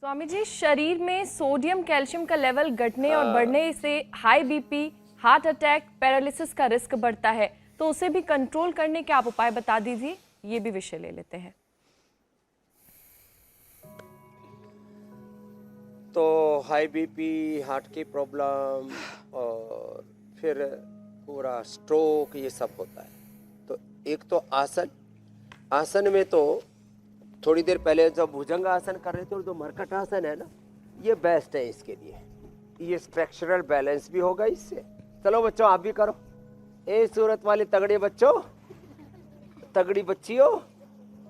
स्वामी जी, शरीर में sodium calcium का लेवल घटने और बढ़ने से high BP, heart attack, paralysis का रिस्क बढ़ता है, तो उसे भी कंट्रोल करने के आप उपाय बता दीजिए। ये भी विषय ले लेते हैं। तो हाई बीपी, हार्ट की प्रॉब्लम और फिर पूरा स्ट्रोक, ये सब होता है। तो एक तो आसन में तो थोड़ी देर पहले जब भुजंग आसन कर रहे थे, और जो मरकट आसन है ना, ये बेस्ट है इसके लिए। ये स्ट्रक्चरल बैलेंस भी होगा इससे। चलो बच्चों, आप भी करो। ए सूरत वाले तगड़े बच्चों, तगड़ी बच्चियों,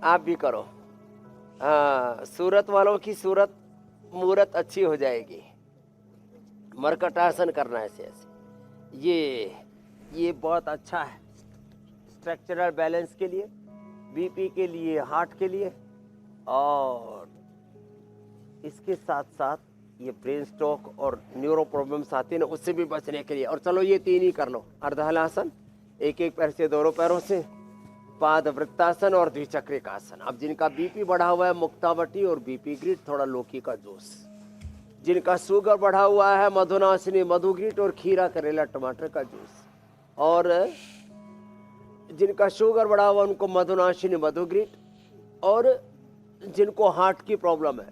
आप भी करो। हाँ, सूरत वालों की सूरत मूरत अच्छी हो जाएगी। मरकट आसन करना है ऐसे। ये बहुत अच्छा है स्ट्रक्चरल बैलेंस के लिए, बीपी के लिए, हार्ट के लिए, और इसके साथ साथ ये ब्रेन स्ट्रोक और न्यूरो प्रॉब्लम्स आती है ना, उससे भी बचने के लिए। और चलो ये तीन ही कर लो। अर्धहलासन, एक एक पैर से दोनों पैरों से, पाद वृत्तासन और द्विचक्रिक आसन। अब जिनका बीपी बढ़ा हुआ है, मुक्तावटी और बीपी ग्रिट, थोड़ा लौकी का जूस। जिनका शुगर बढ़ा हुआ है, मधुनाशिनी, मधुग्रिट और खीरा, करेला, टमाटर का जूस। और जिनका शुगर बढ़ा हुआ उनको मधुनाशिनी, मधुग्रिट। और जिनको हार्ट की प्रॉब्लम है,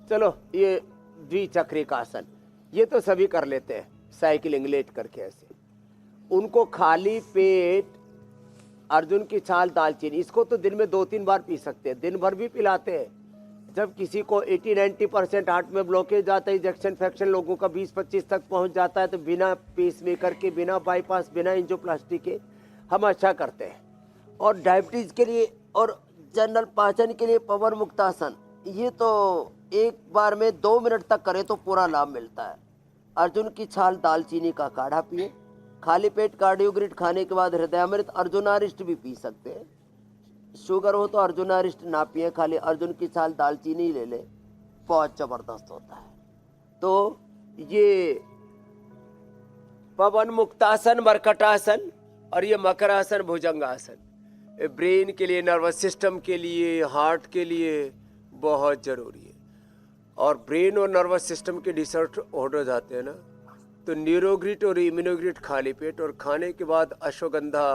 चलो ये द्विचक्रिक आसन, ये तो सभी कर लेते हैं, साइकिलिंग लेट करके ऐसे। उनको खाली पेट अर्जुन की छाल, दालचीनी, इसको तो दिन में 2-3 बार पी सकते हैं, दिन भर भी पिलाते हैं। जब किसी को 80-90% हार्ट में ब्लॉकेज आता है, इंजेक्शन फैक्शन लोगों का 20-25 तक पहुंच जाता है, तो बिना पेसमेकर के, बिना बाईपास, बिना एंजियोप्लास्टी के हम अच्छा करते हैं। और डायबिटीज के लिए और जनरल पाचन के लिए पवन मुक्तासन, ये तो एक बार में 2 मिनट तक करे तो पूरा लाभ मिलता है। अर्जुन की छाल, दालचीनी का काढ़ा पिए। खाली पेट कार्डियोग्रिड खाने के बाद हृदयामृत, अर्जुनारिष्ट भी पी सकते हैं। शुगर हो तो अर्जुनारिष्ट ना पिए, खाली अर्जुन की छाल, दालचीनी ले ले, बहुत जबरदस्त होता है। तो ये पवन मुक्तासन, मरकटासन और ये मकरासन, भुजंगासन, ब्रेन के लिए, नर्वस सिस्टम के लिए, हार्ट के लिए बहुत जरूरी है। और ब्रेन और नर्वस सिस्टम के डिसऑर्डर जाते हैं ना, तो न्यूरोग्रिट और इम्यूनोग्रिट खाली पेट, और खाने के बाद अश्वगंधा,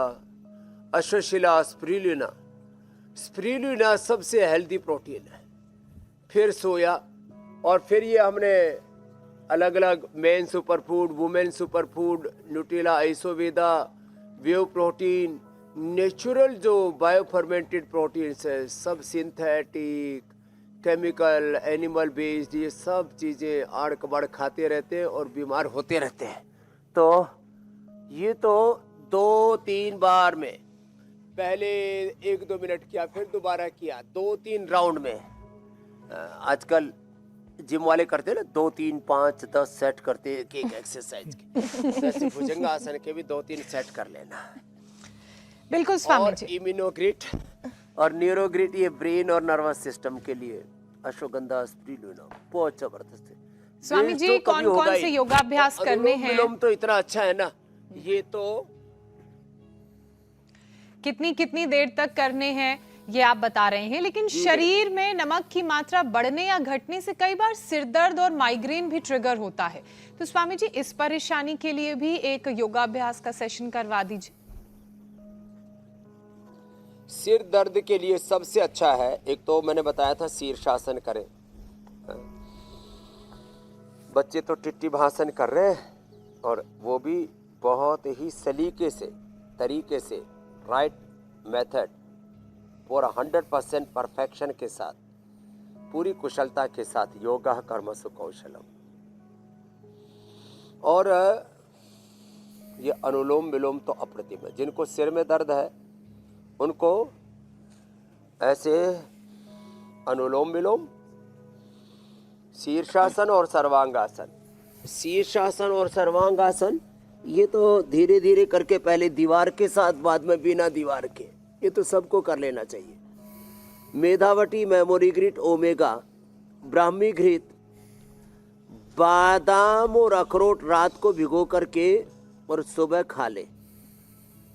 अश्वशिला, स्पिरुलिना। स्पिरुलिना सबसे हेल्दी प्रोटीन है। फिर सोया, और फिर ये हमने अलग अलग men super food, women super food, Nutrela, आइसोवेदा, वेव प्रोटीन, नेचुरल जो बायो फर्मेंटेड प्रोटीन्स है, सब सिंथेटिक, केमिकल, एनिमल बेस्ड, ये सब चीज़ें आड़ कबाड़ खाते रहते हैं और बीमार होते रहते हैं। तो ये तो 2-3 बार में, पहले 1-2 मिनट किया, फिर दोबारा किया, 2-3 राउंड में। आजकल जिम वाले करते हैं ना, 2-3-5-10 सेट करते हैं एक एक्सरसाइज के। वैसे भुजंगासन के भी 2-3 सेट कर लेना। बिल्कुल स्वामी जी। इम्यूनोग्रिट और न्यूरोग्रिट, ये ब्रेन और नर्वस सिस्टम के लिए। अश्वगंधा, स्पिरुलिना बहुत जबरदस्त है। स्वामी जी, कौन कौन से योगाभ्यास करने हैं? अनुलोम तो इतना अच्छा है ना, ये तो कितनी कितनी देर तक करने हैं ये आप बता रहे हैं, लेकिन शरीर में नमक की मात्रा बढ़ने या घटने से कई बार सिरदर्द और माइग्रेन भी ट्रिगर होता है। तो स्वामी जी, इस परेशानी के लिए भी एक योगाभ्यास का सेशन करवा दीजिए। सिर दर्द के लिए सबसे अच्छा है, एक तो मैंने बताया था शीर्षासन करें। बच्चे तो टिट्टी भाषण कर रहे हैं, और वो भी बहुत ही सलीके से, तरीके से, राइट मेथड, पूरा 100% परफेक्शन के साथ, पूरी कुशलता के साथ, योगा कर्मसु कौशलम। और ये अनुलोम विलोम तो अप्रतिम है। जिनको सिर में दर्द है उनको ऐसे अनुलोम विलोम, शीर्षासन और सर्वांगासन। शीर्षासन और सर्वांगासन ये तो धीरे धीरे करके, पहले दीवार के साथ, बाद में बिना दीवार के, ये तो सबको कर लेना चाहिए। मेधावटी, मेमोरी ग्रिट, ओमेगा, ब्राह्मी घृत, बादाम और अखरोट रात को भिगो करके और सुबह खा ले।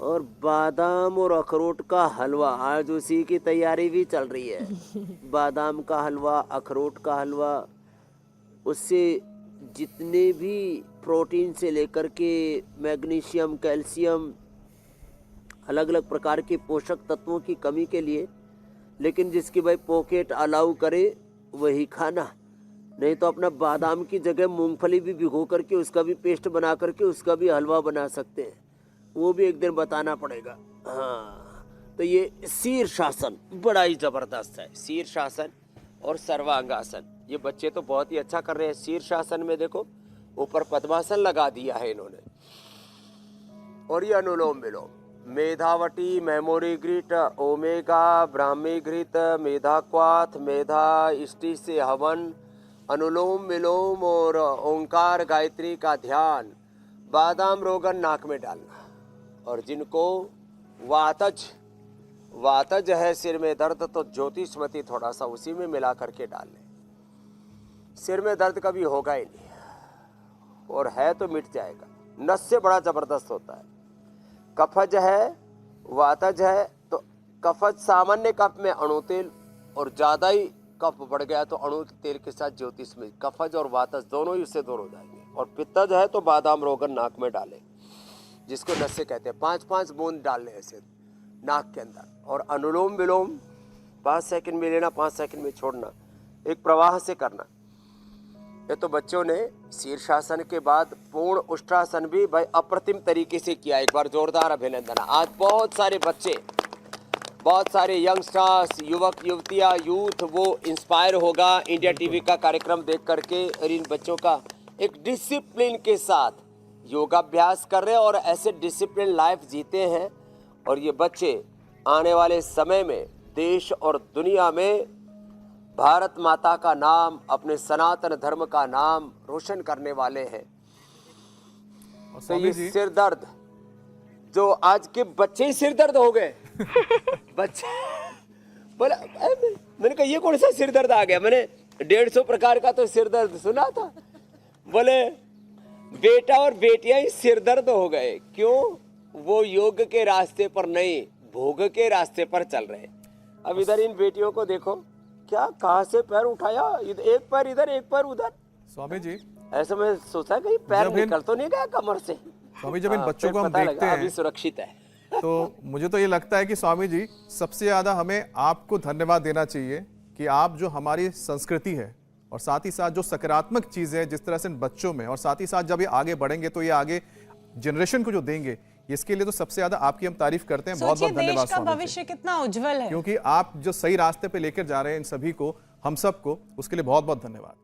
और बादाम और अखरोट का हलवा, आज उसी की तैयारी भी चल रही है। बादाम का हलवा, अखरोट का हलवा, उससे जितने भी प्रोटीन से लेकर के मैग्नीशियम, कैल्शियम, अलग अलग प्रकार के पोषक तत्वों की कमी के लिए, लेकिन जिसकी भाई पॉकेट अलाउ करे वही खाना, नहीं तो अपना बादाम की जगह मूंगफली भी भिगो करके उसका भी पेस्ट बना करके उसका भी हलवा बना सकते हैं, वो भी एक दिन बताना पड़ेगा। हाँ, तो ये शीर्षासन बड़ा ही जबरदस्त है, शीर्षासन और सर्वांगासन। ये बच्चे तो बहुत ही अच्छा कर रहे हैं। शीर्षासन में देखो ऊपर पद्मासन लगा दिया है इन्होंने, और ये अनुलोम विलोम, मेधावटी, मेमोरी ग्रिट, ओमेगा, ब्राह्मी घृत, मेधाक्वाथ, मेधा इष्टि से हवन, अनुलोम विलोम और ओंकार गायत्री का ध्यान, बादाम रोगन नाक में डालना। और जिनको वातज है सिर में दर्द, तो ज्योतिषमती थोड़ा सा उसी में मिला करके डाल लें, सिर में दर्द कभी होगा ही नहीं, और है तो मिट जाएगा। नस से बड़ा जबरदस्त होता है। कफज है, वातज है, तो कफज सामान्य कफ में अणु तेल, और ज़्यादा ही कफ बढ़ गया तो अणु तेल के साथ ज्योतिष में कफज और वातज दोनों ही उससे दूर हो जाएंगे। और पित्तज है तो बादाम रोगन नाक में डालें, जिसको नस्से कहते हैं। 5-5 बूंद डालने ऐसे नाक के अंदर। और अनुलोम विलोम 5 सेकंड में लेना, 5 सेकंड में छोड़ना, एक प्रवाह से करना। ये तो बच्चों ने शीर्षासन के बाद पूर्ण उष्ट्रासन भी भाई अप्रतिम तरीके से किया। एक बार जोरदार अभिनंदन। आज बहुत सारे बच्चे, बहुत सारे यंगस्टर्स, युवक युवतियाँ, यूथ वो इंस्पायर होगा इंडिया टीवी का कार्यक्रम देख करके, और इन बच्चों का एक डिसिप्लिन के साथ योगाभ्यास कर रहे हैं और ऐसे डिसिप्लिन लाइफ जीते हैं। और ये बच्चे आने वाले समय में देश और दुनिया में भारत माता का नाम, अपने सनातन धर्म का नाम रोशन करने वाले हैं। तो ये सिर दर्द, जो आज के बच्चे ही सिर दर्द हो गए बच्चे बोला, मैंने कहा ये कौन सा सिर दर्द आ गया? मैंने 150 प्रकार का तो सिर दर्द सुना था। बोले बेटा और बेटियां ही सिर दर्द हो गए। क्यों? वो योग के रास्ते पर नहीं, भोग के रास्ते पर चल रहे। अब इधर इन बेटियों को देखो, क्या कहाँ से पैर उठाया, एक पैर इधर एक पैर उधर। स्वामी जी, ऐसे में सोचा कहीं पैर निकल तो नहीं गया कमर से। स्वामी जब इन बच्चों को हम देखते हैं अभी सुरक्षित है तो मुझे तो ये लगता है कि स्वामी जी सबसे ज्यादा हमें आपको धन्यवाद देना चाहिए कि आप जो हमारी संस्कृति है और साथ ही साथ जो सकारात्मक चीजें हैं जिस तरह से इन बच्चों में, और साथ ही साथ जब ये आगे बढ़ेंगे तो ये आगे जनरेशन को जो देंगे, इसके लिए तो सबसे ज्यादा आपकी हम तारीफ करते हैं। बहुत बहुत धन्यवाद देश का भविष्य कितना उज्जवल है, क्योंकि आप जो सही रास्ते पे लेकर जा रहे हैं इन सभी को, हम सबको, उसके लिए बहुत बहुत धन्यवाद।